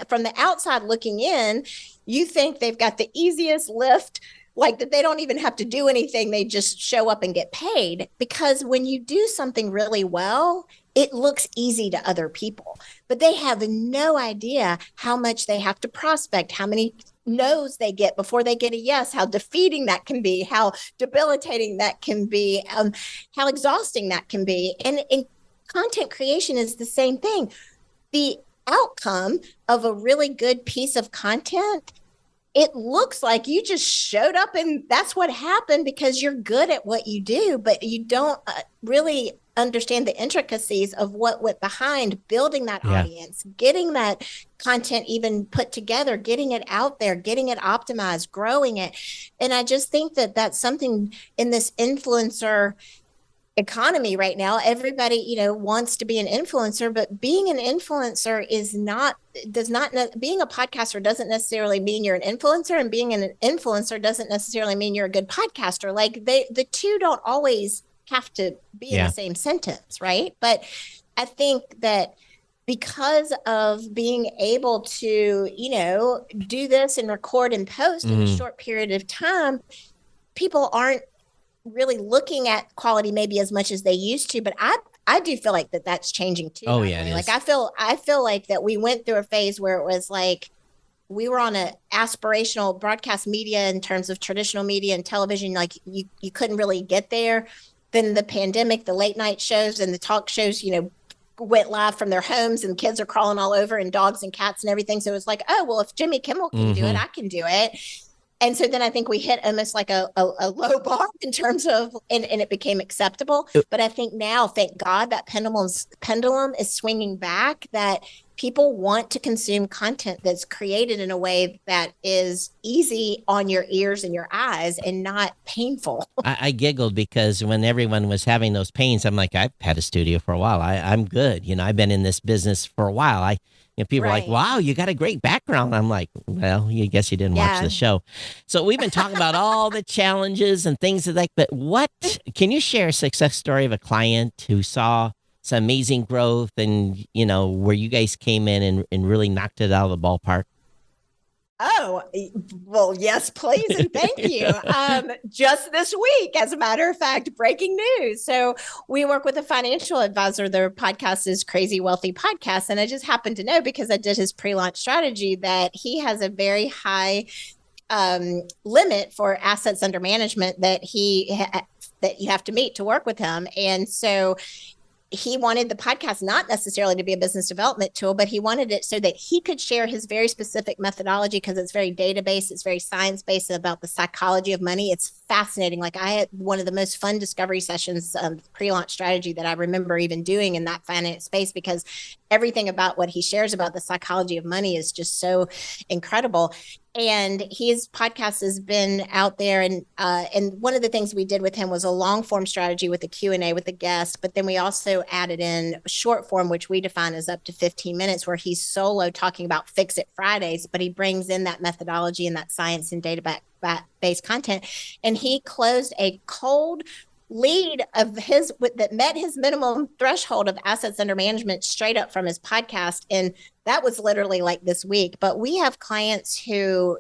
from the outside looking in, you think they've got the easiest lift, like that they don't even have to do anything. They just show up and get paid, because when you do something really well, it looks easy to other people, but they have no idea how much they have to prospect, how many no's they get before they get a yes, how defeating that can be, how debilitating that can be, how exhausting that can be. And content creation is the same thing. The outcome of a really good piece of content, it looks like you just showed up and that's what happened because you're good at what you do, but you don't really understand the intricacies of what went behind building that audience, getting that content even put together, getting it out there, getting it optimized, growing it. And I just think that that's something in this influencer economy right now. Everybody, wants to be an influencer, but being an influencer being a podcaster doesn't necessarily mean you're an influencer, and being an influencer doesn't necessarily mean you're a good podcaster. Like the two don't always have to be in the same sentence, right? But I think that because of being able to, do this and record and post in a short period of time, people aren't really looking at quality maybe as much as they used to, but I do feel like that's changing too. Oh yeah, it is. Like I feel like that we went through a phase where it was like we were on an aspirational broadcast media in terms of traditional media and television. Like you couldn't really get there. Then the pandemic, the late night shows and the talk shows, went live from their homes, and kids are crawling all over, and dogs and cats and everything. So it was like, oh well, if Jimmy Kimmel can do it, I can do it. And so then I think we hit almost like a low bar in terms of, and it became acceptable. But I think now, thank God, that pendulum is swinging back, that people want to consume content that's created in a way that is easy on your ears and your eyes and not painful. I giggled because when everyone was having those pains, I'm like, I've had a studio for a while. I'm good. I've been in this business for a while. People are like, wow, you got a great background. I'm like, well, I guess you didn't watch the show. So we've been talking about all the challenges and things like that. But can you share a success story of a client who saw some amazing growth and, where you guys came in and really knocked it out of the ballpark? Oh, well, yes, please. And thank you. Just this week, as a matter of fact, breaking news. So we work with a financial advisor. Their podcast is Crazy Wealthy Podcast. And I just happened to know, because I did his pre-launch strategy, that he has a very high limit for assets under management that that you have to meet to work with him. And so he wanted the podcast not necessarily to be a business development tool, but he wanted it so that he could share his very specific methodology, because it's very database, it's very science-based, about the psychology of money. It's fascinating. Like I had one of the most fun discovery sessions, pre-launch strategy, that I remember even doing in that finance space, because everything about what he shares about the psychology of money is just so incredible. And his podcast has been out there. And one of the things we did with him was a long form strategy with a Q&A with the guest. But then we also added in short form, which we define as up to 15 minutes, where he's solo talking about Fix It Fridays, but he brings in that methodology and that science and data-based content. And he closed a cold lead of his that met his minimum threshold of assets under management straight up from his podcast. And that was literally like this week. But we have clients who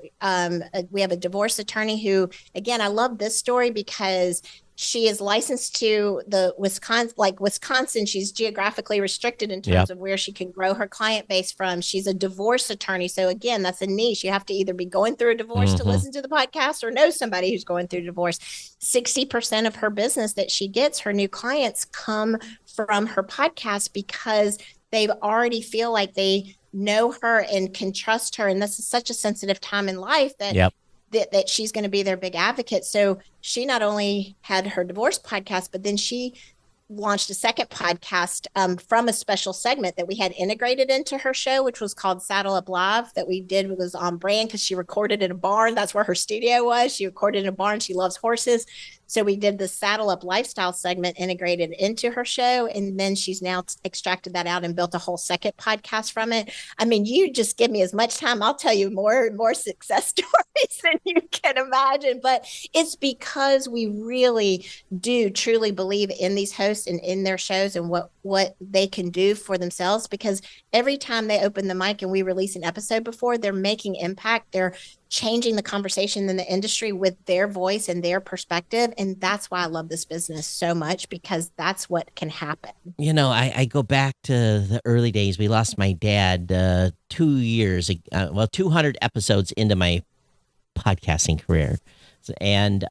we have a divorce attorney who, again, I love this story because she is licensed to the Wisconsin. She's geographically restricted in terms of where she can grow her client base from. She's a divorce attorney. So again, that's a niche. You have to either be going through a divorce to listen to the podcast, or know somebody who's going through a divorce. 60% of her business that she gets, her new clients, come from her podcast, because they already feel like they know her and can trust her. And this is such a sensitive time in life that that she's going to be their big advocate. So she not only had her divorce podcast, but then she launched a second podcast from a special segment that we had integrated into her show, which was called Saddle Up Live. That we did was on brand because she recorded in a barn. That's where her studio was. She recorded in a barn. She loves horses. So we did the Saddle Up Lifestyle segment integrated into her show. And then she's now extracted that out and built a whole second podcast from it. I mean, you just give me as much time, I'll tell you more success stories than you can imagine. But it's because we really do truly believe in these hosts and in their shows and what they can do for themselves, because every time they open the mic and we release an episode before, they're making impact. They're changing the conversation in the industry with their voice and their perspective. And that's why I love this business so much, because that's what can happen. You know, I go back to the early days. We lost my dad 2 years, 200 episodes into my podcasting career. And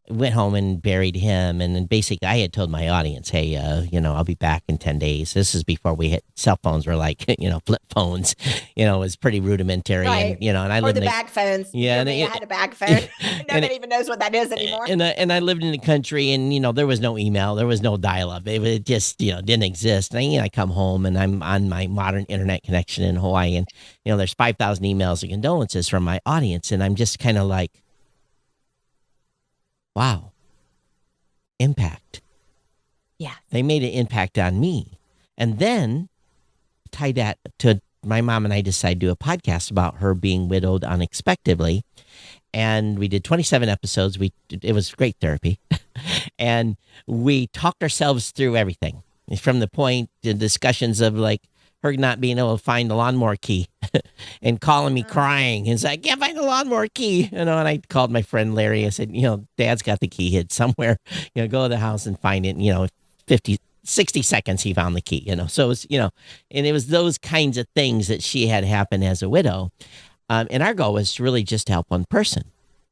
went home and buried him. And then basically I had told my audience, hey, I'll be back in 10 days. This is before we hit cell phones were like, flip phones, it was pretty rudimentary. Right. And, and I lived in the bag phones. Yeah. I had a bag phone. Nobody even knows what that is anymore. And I lived in the country and, there was no email. There was no dial-up. It just, didn't exist. And I come home and I'm on my modern internet connection in Hawaii. And, there's 5,000 emails and condolences from my audience. And I'm just kind of like, wow, impact. Yeah. They made an impact on me. And then tie that to my mom and I decided to do a podcast about her being widowed unexpectedly. And we did 27 episodes. It was great therapy. And we talked ourselves through everything from the point, the discussions of like her not being able to find the lawnmower key and calling me crying. It's like, I can't find the lawnmower key. And I called my friend Larry. I said, Dad's got the key hid somewhere. Go to the house and find it. 60 seconds he found the key. So it was, and it was those kinds of things that she had happen as a widow. And our goal was really just to help one person.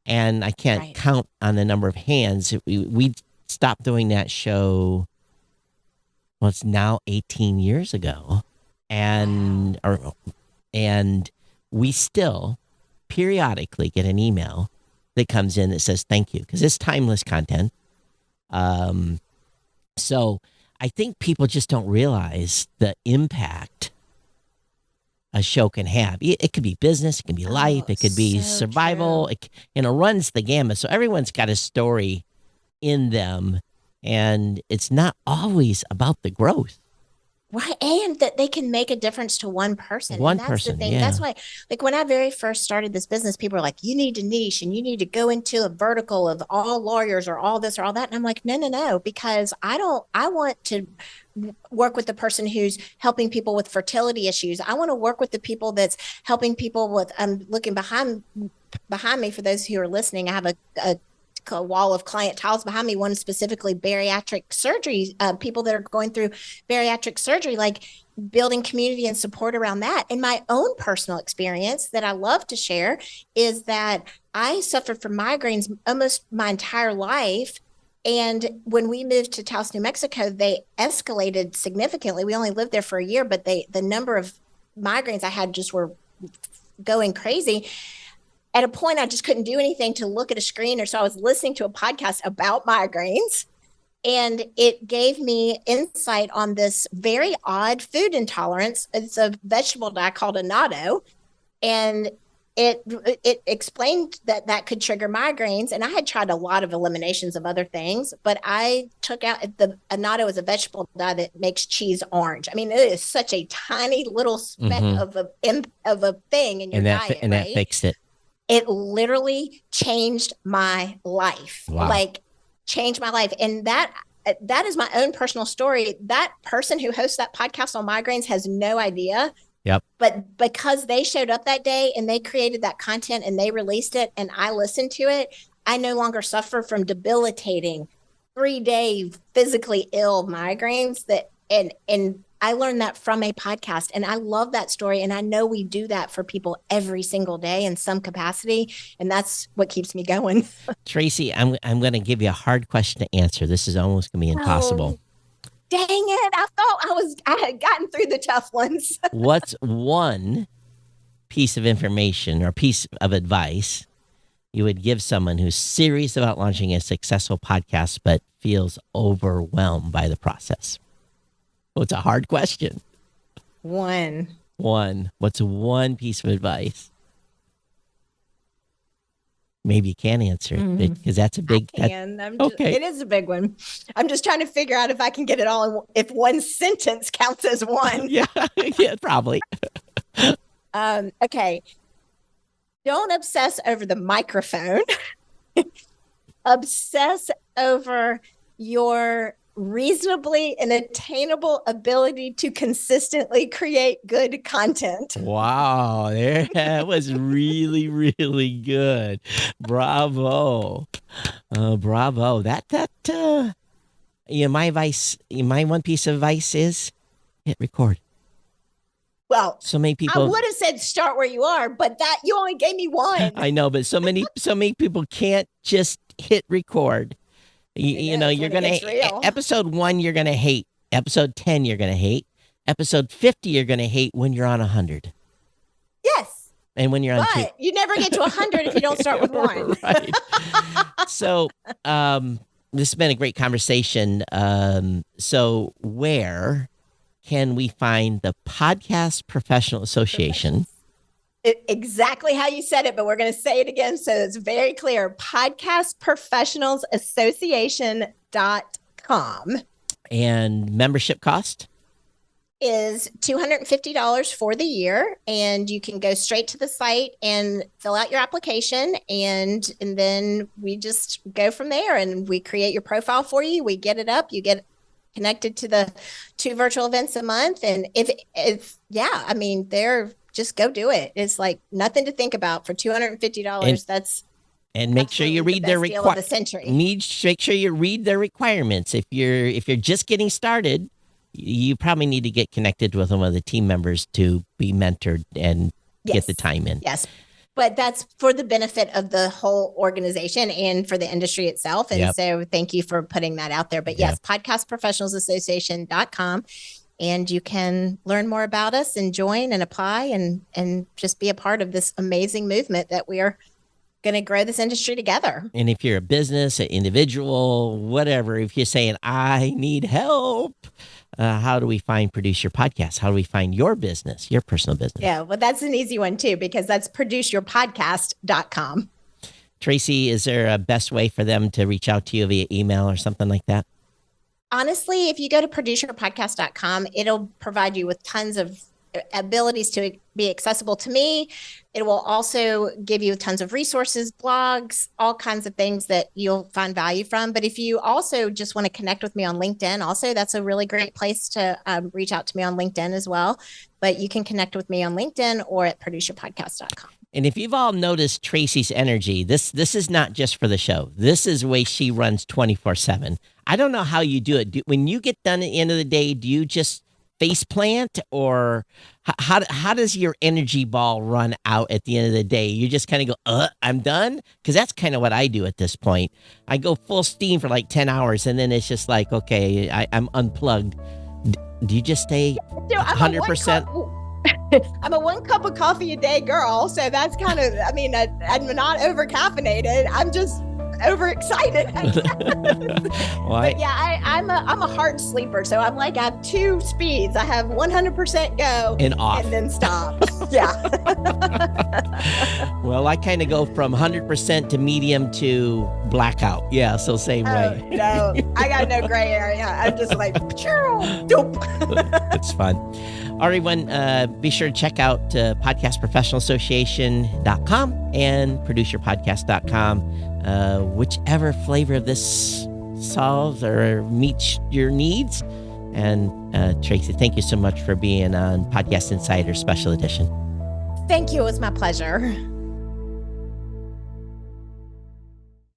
And I can't count on the number of hands. We stopped doing that show, well, it's now 18 years ago. And we still periodically get an email that comes in that says thank you, because it's timeless content. So I think people just don't realize the impact a show can have. It could be business, it can be life, it could be survival. It runs the gamut. So everyone's got a story in them, and it's not always about the growth. Right. And that they can make a difference to one person. One and person. The thing. Yeah. That's why, like when I very first started this business, people were like, you need to niche and you need to go into a vertical of all lawyers or all this or all that. And I'm like, no, because I want to work with the person who's helping people with fertility issues. I want to work with the people that's helping people with, I'm looking behind me for those who are listening. I have a wall of client tiles behind me, one specifically bariatric surgery, people that are going through bariatric surgery, like building community and support around that. And my own personal experience that I love to share is that I suffered from migraines almost my entire life. And when we moved to Taos, New Mexico, they escalated significantly. We only lived there for a year, but the number of migraines I had just were going crazy. At a point, I just couldn't do anything to look at a screen, or so I was listening to a podcast about migraines, and it gave me insight on this very odd food intolerance. It's a vegetable dye called annatto, and it explained that could trigger migraines. And I had tried a lot of eliminations of other things, but I took out the annatto is a vegetable dye that makes cheese orange. I mean, it is such a tiny little speck of a thing in your diet, and that fixed it. It literally changed my life. Wow. Like changed my life. And that is my own personal story. That person who hosts that podcast on migraines has no idea. Yep. But because they showed up that day and they created that content and they released it and I listened to it, I no longer suffer from debilitating 3-day physically ill migraines and I learned that from a podcast, and I love that story. And I know we do that for people every single day in some capacity. And that's what keeps me going. Tracy, I'm going to give you a hard question to answer. This is almost going to be impossible. Oh, dang it. I thought I had gotten through the tough ones. What's one piece of information or piece of advice you would give someone who's serious about launching a successful podcast but feels overwhelmed by the process? Well, it's a hard question. One. What's one piece of advice? Maybe you can answer it because that's a big. It is a big one. I'm just trying to figure out if I can get it all. If one sentence counts as one. yeah, probably. Okay. Don't obsess over the microphone. Obsess over your reasonably and attainable ability to consistently create good content. Wow, that was really, really good. Bravo. Bravo. My one piece of advice is hit record. Well, so many people. I would have said start where you are, but that you only gave me one. I know, but so many people can't just hit record. You know, you're going to, episode 1, you're going to hate. Episode 10, you're going to hate. Episode 50, you're going to hate when you're on 100. Yes. And when you're on 2. You never get to 100 if you don't start with 1. Right. So, this has been a great conversation. So where can we find the Podcast Professional Association? Exactly how you said it, but we're going to say it again so it's very clear. Podcastprofessionalsassociation.com. And membership cost? Is $250 for the year, and you can go straight to the site and fill out your application, and then we just go from there, and we create your profile for you. We get it up. You get connected to the 2 virtual events a month, and they're just go do it. It's like nothing to think about for $250. And make sure you read their requirements. Make sure you read their requirements. If you're just getting started, you probably need to get connected with one of the team members to be mentored and get the time in. Yes. But that's for the benefit of the whole organization and for the industry itself. And so thank you for putting that out there. But yes, podcastprofessionalsassociation.com. And you can learn more about us and join and apply and just be a part of this amazing movement that we are going to grow this industry together. And if you're a business, an individual, whatever, if you're saying, I need help, how do we produce your podcast? How do we find your business, your personal business? Yeah, well, that's an easy one too, because that's produceyourpodcast.com. Tracy, is there a best way for them to reach out to you via email or something like that? Honestly, if you go to produceyourpodcast.com, it'll provide you with tons of abilities to be accessible to me. It will also give you tons of resources, blogs, all kinds of things that you'll find value from. But if you also just want to connect with me on LinkedIn, also, that's a really great place to reach out to me on LinkedIn as well. But you can connect with me on LinkedIn or at produceyourpodcast.com. And if you've all noticed Tracy's energy, this is not just for the show. This is the way she runs 24/7. I don't know how you do it. When you get done at the end of the day, do you just face plant, or how does your energy ball run out at the end of the day? You just kind of go, I'm done? Because that's kind of what I do at this point. I go full steam for like 10 hours, and then it's just like, okay, I'm unplugged. Do you just stay 100%? I'm a 1 cup of coffee a day girl. So that's kind of, I'm not over caffeinated. I'm just overexcited. But yeah, I'm a hard sleeper. So I'm like, I have 2 speeds. I have 100% go and off and then stop. Yeah. Well, I kind of go from 100% to medium to blackout. Yeah. So same way. No, I got no gray area. I'm just like, It's fun. All right, everyone, be sure to check out podcastprofessionalassociation.com and produceyourpodcast.com. Whichever flavor of this solves or meets your needs. And Tracy, thank you so much for being on Podcast Insider Special Edition. Thank you. It was my pleasure.